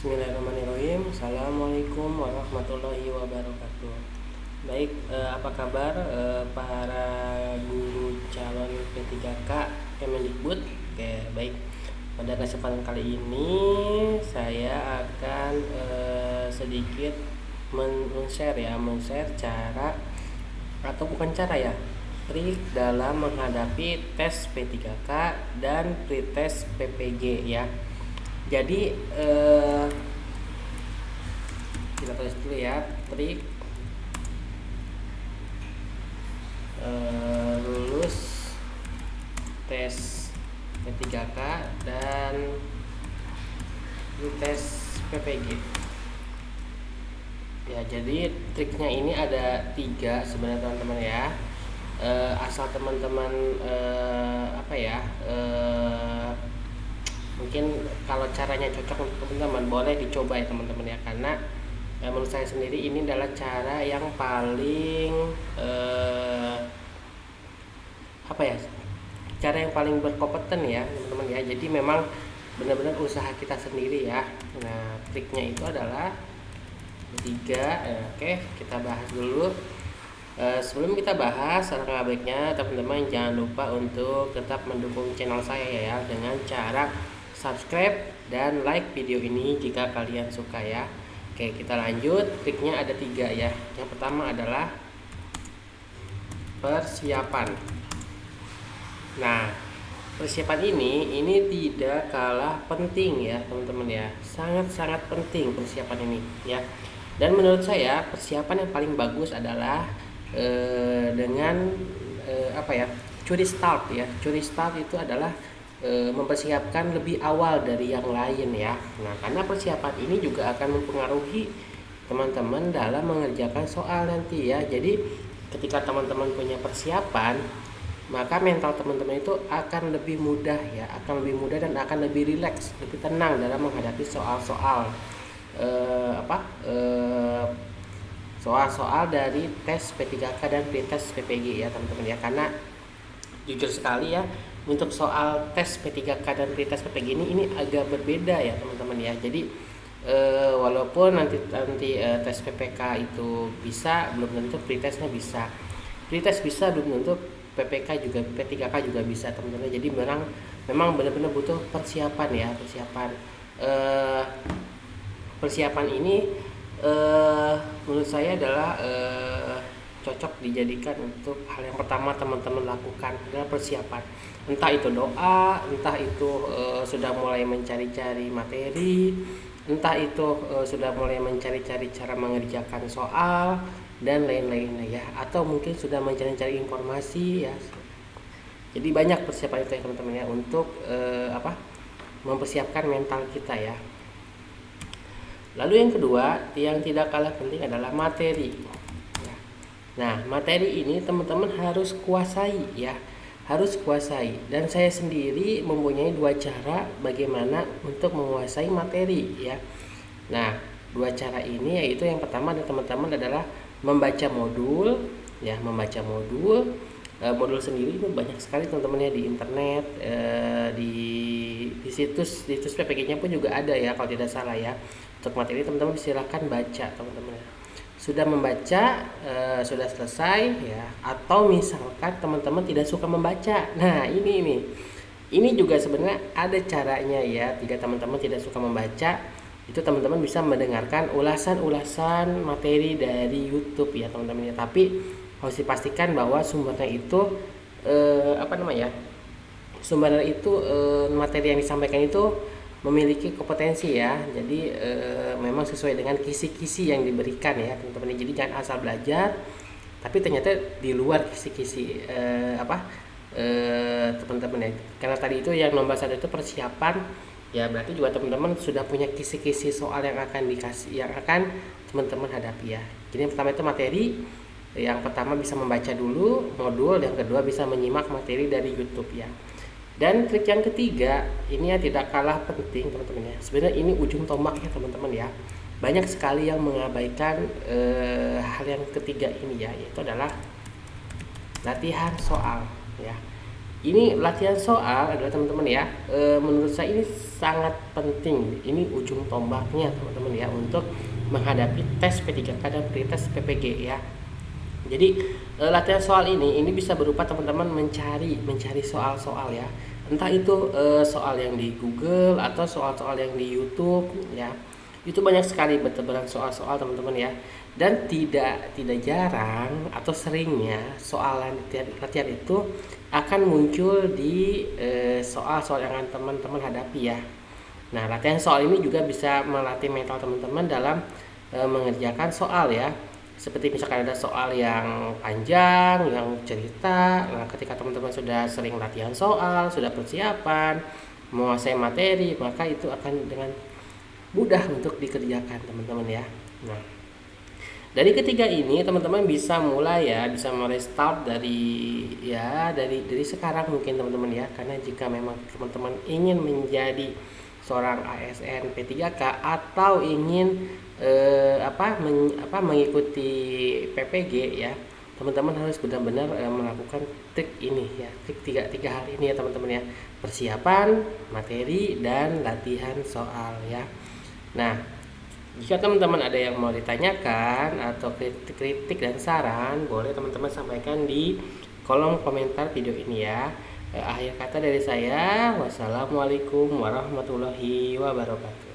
Bismillahirrahmanirrahim. Assalamualaikum warahmatullahi wabarakatuh. Baik, apa kabar para guru calon P3K Kemendikbud? Oke, baik. Pada kesempatan kali ini saya akan sedikit men-share cara, atau bukan cara ya, trik dalam menghadapi tes P3K dan pretest PPG ya. Jadi kita tulis dulu ya, trik lulus tes P3K dan tes PPG. Ya, jadi triknya ini ada 3 sebenarnya teman-teman ya. Asal teman-teman mungkin kalau caranya cocok untuk teman-teman boleh dicoba ya teman-teman ya, karena menurut saya sendiri ini adalah cara yang paling cara yang paling berkompeten ya teman-teman ya. Jadi memang benar-benar usaha kita sendiri ya. Nah, triknya itu adalah 3. Oke, kita bahas dulu. Sebelum kita bahas alangkah baiknya teman-teman jangan lupa untuk tetap mendukung channel saya ya dengan cara subscribe dan like video ini jika kalian suka ya. Oke, kita lanjut. Triknya ada 3 ya. Yang pertama adalah persiapan. Nah, persiapan ini tidak kalah penting ya teman-teman ya. Sangat-sangat penting persiapan ini ya. Dan menurut saya persiapan yang paling bagus adalah dengan curi start ya. Curi start itu adalah mempersiapkan lebih awal dari yang lain ya. Nah, karena persiapan ini juga akan mempengaruhi teman-teman dalam mengerjakan soal nanti ya. Jadi ketika teman-teman punya persiapan, maka mental teman-teman itu akan lebih mudah ya, dan akan lebih rileks, lebih tenang dalam menghadapi soal-soal soal-soal dari tes P3K dan pretest PPG ya teman-teman ya. Karena jujur sekali ya, untuk soal tes P3K dan pretest PPG ini agak berbeda ya teman-teman ya. Jadi walaupun nanti tes PPK itu bisa, belum tentu pretestnya bisa. Pretest bisa, belum tentu PPK juga, P3K juga bisa teman-teman. Jadi memang benar-benar butuh persiapan ya, persiapan ini menurut saya adalah cocok dijadikan untuk hal yang pertama teman-teman lakukan adalah persiapan. Entah itu doa, entah itu sudah mulai mencari-cari materi, entah itu sudah mulai mencari-cari cara mengerjakan soal dan lain-lainnya ya, atau mungkin sudah mencari-cari informasi ya. Jadi banyak persiapan itu ya teman-teman ya, untuk mempersiapkan mental kita ya. Lalu yang kedua yang tidak kalah penting adalah materi. Nah, materi ini teman-teman harus kuasai ya, harus kuasai. Dan saya sendiri mempunyai 2 cara bagaimana untuk menguasai materi ya. Nah, 2 cara ini yaitu yang pertama teman-teman adalah membaca modul ya, membaca modul. Modul sendiri itu banyak sekali teman-teman ya di internet, di situs PPG-nya pun juga ada ya kalau tidak salah ya. Untuk materi teman-teman silakan baca teman-teman ya. Sudah membaca, sudah selesai ya, atau misalkan teman-teman tidak suka membaca. Nah, ini juga sebenarnya ada caranya ya. Jika teman-teman tidak suka membaca, itu teman-teman bisa mendengarkan ulasan-ulasan materi dari YouTube ya teman-teman ya. Tapi harus dipastikan bahwa sumbernya itu materi yang disampaikan itu memiliki kompetensi ya. Jadi memang sesuai dengan kisi-kisi yang diberikan ya teman-teman. Jadi jangan asal belajar tapi ternyata di luar kisi-kisi teman-teman ya. Karena tadi itu yang nomor 1 itu persiapan ya, berarti juga teman-teman sudah punya kisi-kisi soal yang akan teman-teman hadapi ya. Jadi yang pertama itu materi. Yang pertama bisa membaca dulu modul, yang kedua bisa menyimak materi dari YouTube ya. Dan trik yang ketiga ini ya tidak kalah penting teman-teman ya. Sebenarnya ini ujung tombaknya teman-teman ya. Banyak sekali yang mengabaikan hal yang ketiga ini ya, yaitu adalah latihan soal ya. Ini latihan soal adalah teman-teman ya, menurut saya ini sangat penting. Ini ujung tombaknya teman-teman ya untuk menghadapi tes P3K dan pretest PPG ya. Jadi latihan soal ini bisa berupa teman-teman mencari soal-soal ya. Entah itu soal yang di Google atau soal-soal yang di YouTube ya. Itu banyak sekali bertebaran soal-soal teman-teman ya. Dan tidak jarang atau seringnya soal latihan itu akan muncul di soal-soal yang akan teman-teman hadapi ya. Nah, latihan soal ini juga bisa melatih mental teman-teman dalam mengerjakan soal ya. Seperti misalkan ada soal yang panjang, yang cerita. Nah, ketika teman-teman sudah sering latihan soal, sudah persiapan, menguasai materi, maka itu akan dengan mudah untuk dikerjakan teman-teman ya. Nah, dari ketiga ini teman-teman bisa mulai ya, bisa mulai start dari sekarang mungkin teman-teman ya. Karena jika memang teman-teman ingin menjadi seorang ASN P3K atau ingin mengikuti PPG ya, teman-teman harus benar-benar melakukan trik ini ya, trik tiga hal ini ya teman-teman ya. Persiapan, materi, dan latihan soal ya. Nah, jika teman-teman ada yang mau ditanyakan atau kritik dan saran, boleh teman-teman sampaikan di kolom komentar video ini ya. Akhir kata dari saya, wassalamualaikum warahmatullahi wabarakatuh.